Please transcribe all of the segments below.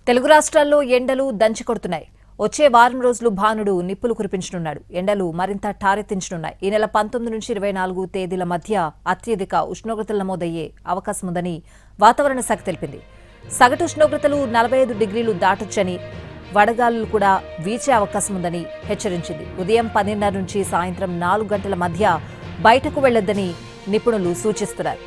తెలుగు రాష్ట్రాల్లో ఎండలు దంచికొడుతున్నాయి. వచ్చే వారం రోజులు భానుడు నిప్పులు కురిపించనున్నాడు. ఎండలు మరింత ఠారెత్తించనున్నాయి. ఈ నెల 19 నుంచి 24 తేదీల మధ్య అత్యధిక ఉష్ణోగ్రతలు నమోదయ్యే అవకాశం ఉందని వాతావరణ శాఖ తెలిపింది. సగటు ఉష్ణోగ్రతలు 45 డిగ్రీలు దాటొచ్చని, వడగాలులు కూడా వీచే అవకాశం ఉందని హెచ్చరించింది. ఉదయం 10:30 నుంచి సాయంత్రం 4 గంటల మధ్య బయటకు వెళ్లొద్దని నిపుణులు సూచిస్తున్నారు.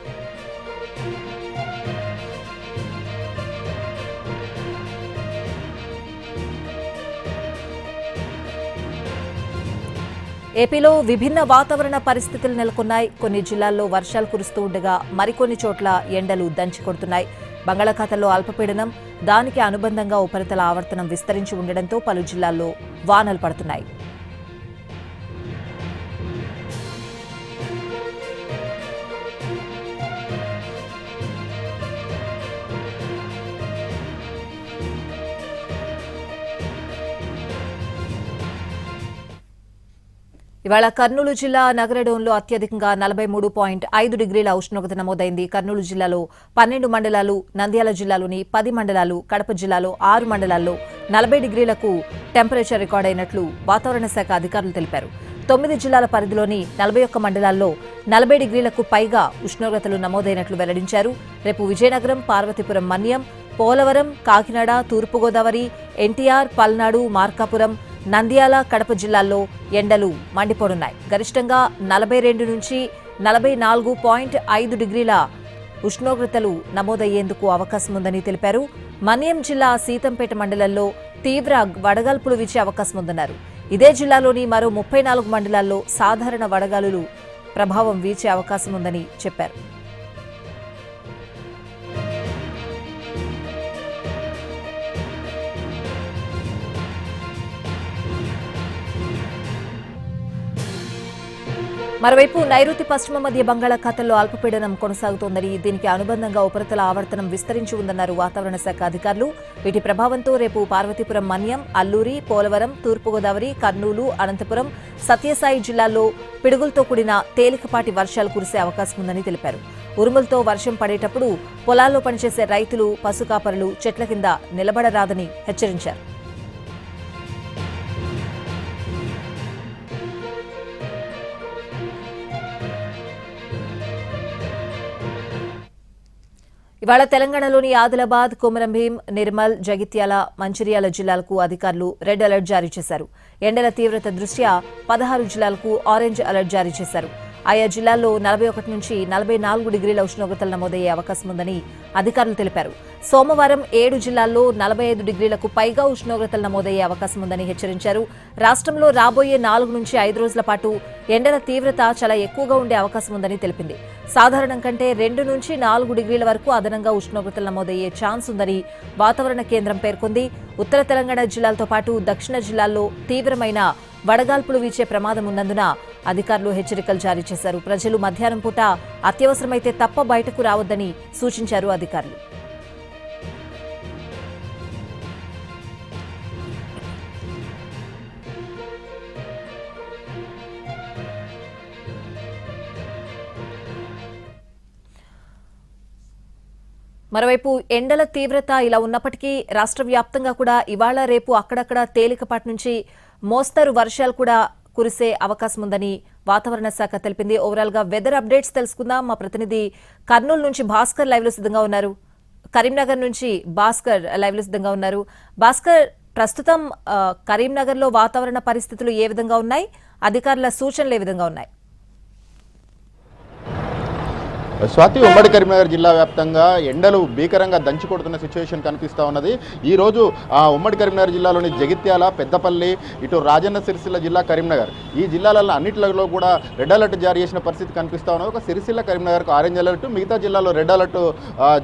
ఏపీలో విభిన్న వాతావరణ పరిస్థితులు నెలకొన్నాయి. కొన్ని జిల్లాల్లో వర్షాలు కురుస్తూ ఉండగా మరికొన్ని చోట్ల ఎండలు దంచికొడుతున్నాయి. బంగాళాఖాతంలో అల్పపీడనం, దానికి అనుబంధంగా ఉపరితల ఆవర్తనం విస్తరించి ఉండడంతో పలు జిల్లాల్లో వానలు పడుతున్నాయి. ఇవాళ కర్నూలు జిల్లా నగరడోన్లో అత్యధికంగా 43.5 డిగ్రీల ఉష్ణోగ్రత నమోదైంది. కర్నూలు జిల్లాలో 12 మండలాలు, నంద్యాల జిల్లాలోని 10 మండలాలు, కడప జిల్లాలో 6 మండలాల్లో 40 డిగ్రీలకు టెంపరేచర్ రికార్డైనట్లు వాతావరణ శాఖ అధికారులు తెలిపారు. 9 జిల్లాల పరిధిలోని 41 మండలాల్లో 40 డిగ్రీలకు పైగా ఉష్ణోగ్రతలు నమోదైనట్లు వెల్లడించారు. రేపు విజయనగరం, పార్వతీపురం, మన్యం, పోలవరం, కాకినాడ, తూర్పుగోదావరి, ఎన్టీఆర్, పల్నాడు, మార్కాపురం, నంద్యాల, కడప జిల్లాల్లో ఎండలు మండిపోనున్నాయి. గరిష్టంగా 42 నుంచి 44.5 డిగ్రీల ఉష్ణోగ్రతలు నమోదయ్యేందుకు అవకాశం ఉందని తెలిపారు. మన్యం జిల్లా సీతంపేట మండలంలో తీవ్ర వడగాల్పులు వీచే అవకాశం ఉందన్నారు. ఇదే జిల్లాలోని మరో 34 మండలాల్లో సాధారణ వడగాలులు ప్రభావం వీచే అవకాశం ఉందని చెప్పారు. మరోవైపు నైరుతి పశ్చిమ మధ్య బంగాళాఖాతంలో అల్పపీడనం కొనసాగుతోందని, దీనికి అనుబంధంగా ఉపరితల ఆవర్తనం విస్తరించి ఉందన్నారు వాతావరణ శాఖ అధికారులు. వీటి ప్రభావంతో రేపు పార్వతీపురం, మన్యం, అల్లూరి, పోలవరం, తూర్పుగోదావరి, కర్నూలు, అనంతపురం, సత్యసాయి జిల్లాల్లో పిడుగులతో కూడిన తేలికపాటి వర్షాలు కురిసే అవకాశం ఉందని తెలిపారు. ఉరుములతో వర్షం పడేటప్పుడు పొలాల్లో పనిచేసే రైతులు, పశుకాపరులు చెట్ల కింద నిలబడరాదని హెచ్చరించారు. ఇవాళ తెలంగాణలోని ఆదిలాబాద్, కొమరంభీం, నిర్మల్, జగిత్యాల, మంచిర్యాల జిల్లాలకు అధికారులు రెడ్ అలర్ట్ జారీ చేశారు. ఎండల తీవ్రత దృష్ట్యా 16 జిల్లాలకు ఆరెంజ్ అలర్ట్ జారీ చేశారు. ఆయా జిల్లాల్లో 41 నుంచి 44 డిగ్రీల ఉష్ణోగ్రతలు నమోదయ్యే అవకాశం ఉందని అధికారులు తెలిపారు. సోమవారం 7 జిల్లాల్లో 45 డిగ్రీలకు పైగా ఉష్ణోగ్రతలు నమోదయ్యే అవకాశం ఉందని హెచ్చరించారు. రాష్ట్రంలో రాబోయే 4 నుంచి 5 రోజుల పాటు ఎండల తీవ్రత చాలా ఎక్కువగా ఉండే అవకాశం ఉందని తెలిపింది. సాధారణం కంటే 2 నుంచి 4 డిగ్రీల వరకు అదనంగా ఉష్ణోగ్రతలు నమోదయ్యే ఛాన్స్ ఉందని వాతావరణ కేంద్రం పేర్కొంది. ఉత్తర తెలంగాణ జిల్లాలతో పాటు దక్షిణ జిల్లాల్లో తీవ్రమైన వడగాల్పులు వీచే ప్రమాదం ఉన్నందున అధికారులు హెచ్చరికలు జారీ చేశారు. ప్రజలు మధ్యాహ్నం పూట అత్యవసరమైతే తప్ప బయటకు రావద్దని సూచించారు అధికారులు. మరోవైపు ఎండల తీవ్రత ఇలా ఉన్నప్పటికీ రాష్ట్ర వ్యాప్తంగా కూడా ఇవాళ రేపు అక్కడక్కడ తేలికపాటి నుంచి మోస్తరు వర్షాలు కూడా కురిసే అవకాశం ఉందని వాతావరణ శాఖ తెలిపింది. ఓవరాల్ గా వెదర్ అప్డేట్స్ తెలుసుకుందాం. మా ప్రతినిధి కర్నూలు నుంచి భాస్కర్ లైవ్ లో సిద్ధంగా ఉన్నారు. కరీంనగర్ నుంచి భాస్కర్ లైవ్ లో సిద్ధంగా ఉన్నారు. భాస్కర్, ప్రస్తుతం కరీంనగర్ లో వాతావరణ పరిస్థితులు ఏ విధంగా ఉన్నాయి? అధికారుల సూచనలు ఏ విధంగా ఉన్నాయి? స్వాతి, ఉమ్మడి కరీంనగర్ జిల్లా వ్యాప్తంగా ఎండలు భీకరంగా దంచికొడుతున్న సిచ్యువేషన్ కనిపిస్తూ ఉన్నది. ఈరోజు ఉమ్మడి కరీంనగర్ జిల్లాలోని జగిత్యాల, పెద్దపల్లి, ఇటు రాజన్న సిరిసిల్ల జిల్లా, కరీంనగర్, ఈ జిల్లాలలో అన్నింటిలో కూడా రెడ్ అలర్ట్ జారీ చేసిన పరిస్థితి కనిపిస్తూ ఉన్నది. ఒక సిరిసిల్ల, కరీంనగర్కు ఆరెంజ్ అలర్ట్, మిగతా జిల్లాలో రెడ్ అలర్ట్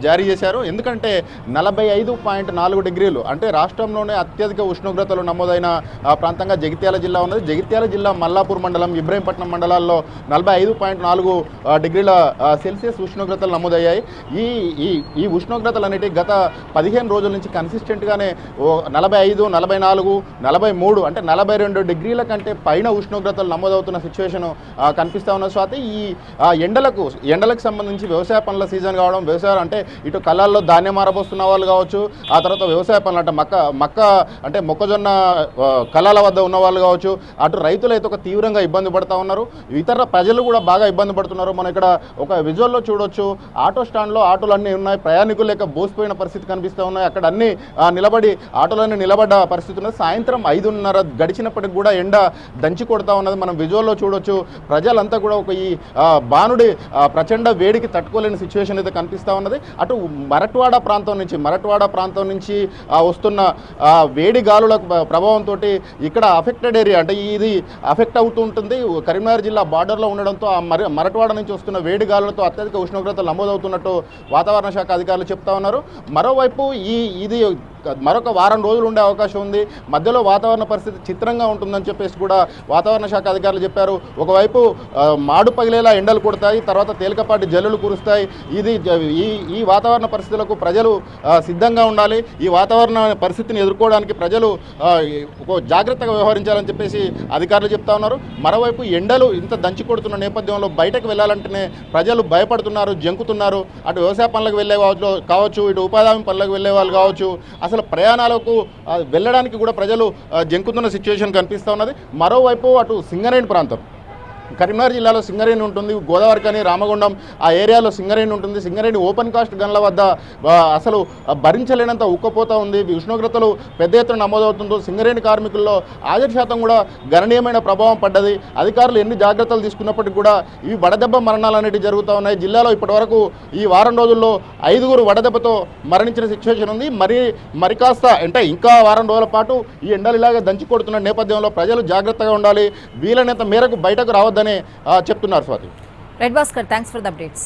జారీ చేశారు. ఎందుకంటే 45.4 డిగ్రీలు అంటే రాష్ట్రంలోనే అత్యధిక ఉష్ణోగ్రతలు నమోదైన ప్రాంతంగా జగిత్యాల జిల్లా ఉన్నది. జగిత్యాల జిల్లా మల్లాపూర్ మండలం, ఇబ్రహీంపట్నం మండలాల్లో 45.4 డిగ్రీల సెల్సియస్ సెల్సియస్ ఉష్ణోగ్రతలు నమోదయ్యాయి. ఈ ఉష్ణోగ్రతలు అనేవి గత 15 రోజుల నుంచి కన్సిస్టెంట్గానే 45, 44, 43 అంటే 42 డిగ్రీల కంటే పైన ఉష్ణోగ్రతలు నమోదవుతున్న సిచ్యువేషన్ కనిపిస్తూ ఉన్న స్వాతి. ఈ ఎండలకు సంబంధించి వ్యవసాయ పనుల సీజన్ కావడం, వ్యవసాయం అంటే ఇటు కళ్ళల్లో ధాన్యం ఆరబోస్తున్న వాళ్ళు కావచ్చు, ఆ తర్వాత వ్యవసాయ పనులు అంటే మక్క అంటే మొక్కజొన్న కళ్ళాల వద్ద ఉన్న వాళ్ళు కావచ్చు, అటు రైతులు అయితే ఒక తీవ్రంగా ఇబ్బంది పడుతూ ఉన్నారు. ఇతర ప్రజలు కూడా బాగా ఇబ్బంది పడుతున్నారు. మనం ఇక్కడ ఒక విజువల్లో చూడొచ్చు, ఆటో స్టాండ్లో ఆటోలు అన్నీ ఉన్నాయి, ప్రయాణికులు లేక బోసిపోయిన పరిస్థితి కనిపిస్తూ ఉన్నాయి. అక్కడ అన్ని ఆటోలన్నీ నిలబడ్డ పరిస్థితి ఉన్నది. సాయంత్రం 5:30 గడిచినప్పటికి కూడా ఎండ దంచి కొడతా ఉన్నది. మనం విజువల్లో చూడొచ్చు. ప్రజలంతా కూడా ఒక ఈ బాణుడి ప్రచండ వేడికి తట్టుకోలేని సిచ్యువేషన్ అయితే కనిపిస్తూ ఉన్నది. అటు మరట్వాడ ప్రాంతం నుంచి వస్తున్న వేడి గాలుల ప్రభావంతో ఇక్కడ అఫెక్టెడ్ ఏరియా అంటే ఇది అఫెక్ట్ అవుతూ ఉంటుంది. కరీంనగర్ జిల్లా బార్డర్లో ఉండడంతో ఆ మరట్వాడ నుంచి వస్తున్న వేడి గాలులతో అత్యధిక ఉష్ణోగ్రతలు నమోదవుతున్నట్టు వాతావరణ శాఖ అధికారులు చెప్తా ఉన్నారు. మరోవైపు ఇది మరొక వారం రోజులు ఉండే అవకాశం ఉంది. మధ్యలో వాతావరణ పరిస్థితి చిత్రంగా ఉంటుందని చెప్పేసి కూడా వాతావరణ శాఖ అధికారులు చెప్పారు. ఒకవైపు మాడు పగిలేలా ఎండలు కొడతాయి, తర్వాత తేలికపాటి జల్లులు కురుస్తాయి. ఈ వాతావరణ పరిస్థితులకు ప్రజలు సిద్ధంగా ఉండాలి. ఈ వాతావరణ పరిస్థితిని ఎదుర్కోవడానికి ప్రజలు జాగ్రత్తగా వ్యవహరించాలని చెప్పేసి అధికారులు చెప్తా ఉన్నారు. మరోవైపు ఎండలు ఇంత దంచి కొడుతున్న నేపథ్యంలో బయటకు వెళ్ళాలంటేనే ప్రజలు భయపడుతున్నారు, జంకుతున్నారు. అటు వ్యవసాయ పనులకు వెళ్ళే కావచ్చు, ఇటు ఉపాధి హామీ పనులకు వెళ్ళే వాళ్ళు కావచ్చు, అసలు ప్రయాణాలకు వెళ్ళడానికి కూడా ప్రజలు జంకుతున్న సిచ్యువేషన్ కనిపిస్తూ ఉన్నది. మరోవైపు అటు సింగరేణి ప్రాంతం, కరీంనగర్ జిల్లాలో సింగరేణి ఉంటుంది, గోదావరి కానీ రామగుండం ఆ ఏరియాలో సింగరేణి ఉంటుంది. సింగరేణి ఓపెన్ కాస్ట్ గన్ల వద్ద అసలు భరించలేనంత ఉక్కపోతా ఉంది. ఉష్ణోగ్రతలు పెద్ద ఎత్తున నమోదవుతుందో సింగరేణి కార్మికుల్లో హాజరు శాతం కూడా గణనీయమైన ప్రభావం పడ్డది. అధికారులు ఎన్ని జాగ్రత్తలు తీసుకున్నప్పటికీ కూడా ఇవి వడదెబ్బ మరణాలు అనేవి జరుగుతూ ఉన్నాయి. జిల్లాలో ఇప్పటివరకు ఈ వారం రోజుల్లో 5 వడదెబ్బతో మరణించిన సిచ్యువేషన్ ఉంది. మరి కాస్త అంటే ఇంకా వారం రోజుల పాటు ఈ ఎండలు ఇలాగే దంచి కొడుతున్న నేపథ్యంలో ప్రజలు జాగ్రత్తగా ఉండాలి, వీలైనంత మేరకు బయటకు రావద్దని చెప్తున్నారు. Swathi. Red Bhaskar, thanks for the updates.